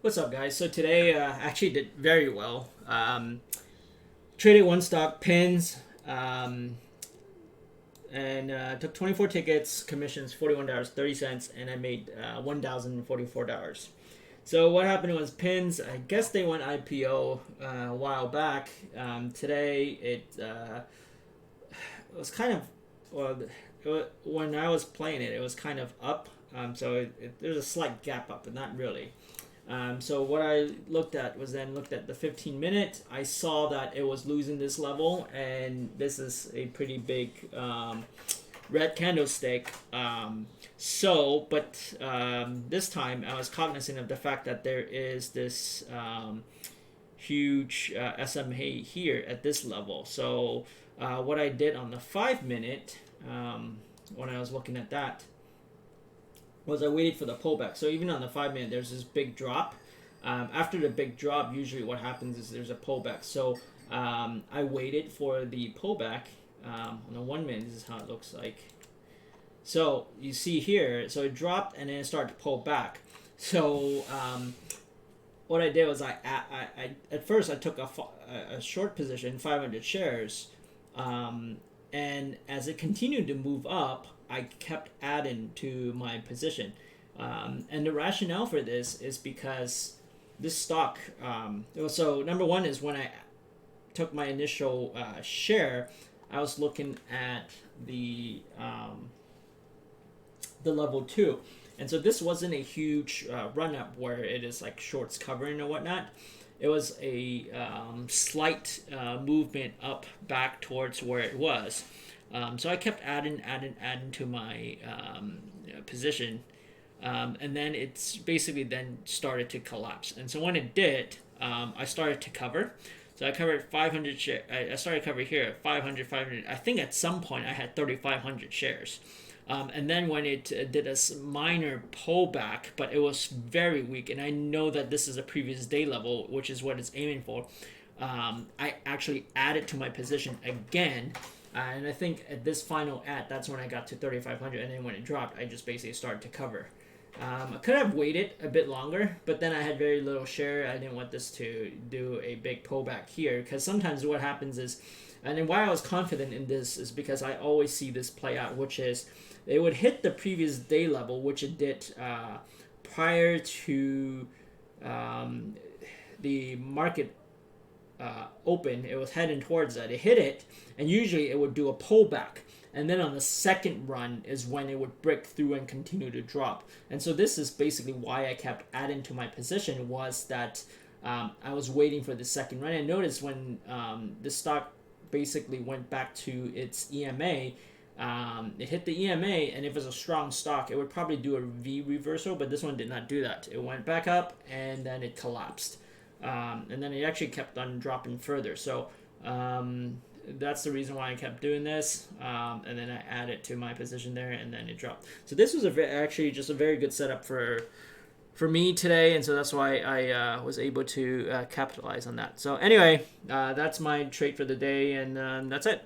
What's up, guys? So today actually did very well. Traded one stock, pins, and took 24 tickets, commissions $41.30, and I made $1,044. So what happened was pins. I guess they went IPO a while back. Today it was kind of well. When I was playing it, it was kind of up. There's a slight gap up, but not really. So what I looked at was then looked at the 15-minute. I saw that it was losing this level, and this is a pretty big red candlestick. This time I was cognizant of the fact that there is this huge SMA here at this level. So what I did on the 5-minute, when I was looking at that, was I waited for the pullback. So even on the 5-minute, there's this big drop. After the big drop, usually what happens is there's a pullback. So I waited for the pullback. On the 1-minute, this is how it looks like. So you see here, so it dropped and then it started to pull back. So what I did was I at first I took a short position, 500 shares, and as it continued to move up, I kept adding to my position. And the rationale for this is because this stock, so number one is when I took my initial share, I was looking at the level 2. And so this wasn't a huge run up where it is like shorts covering or whatnot. It was a slight movement up back towards where it was. So I kept adding to my position, and then it's basically then started to collapse. And so when it did, I started to cover. So I covered 500 shares. I started cover here at 500. I think at some point I had 3,500 shares. And then when it did a minor pullback, but it was very weak, and I know that this is a previous day level, which is what it's aiming for, I actually added to my position again. And I think at this final that's when I got to 3,500, and then when it dropped, I just basically started to cover. I could have waited a bit longer, but then I had very little share. I didn't want this to do a big pullback here, because sometimes what happens is, and then why I was confident in this is because I always see this play out, which is it would hit the previous day level, which it did prior to the market open. It was heading towards that. It hit it, and usually it would do a pullback, and then on the second run is when it would break through and continue to drop. And so this is basically why I kept adding to my position, was that I was waiting for the second run. And notice when the stock basically went back to its EMA, it hit the EMA, and if it was a strong stock, it would probably do a V reversal, but this one did not do that. It went back up and then it collapsed. And then it actually kept on dropping further. So that's the reason why I kept doing this. And then I added to my position there, and then it dropped. So this was actually just a very good setup for me today, and so that's why I was able to capitalize on that. So anyway, that's my trade for the day, and that's it.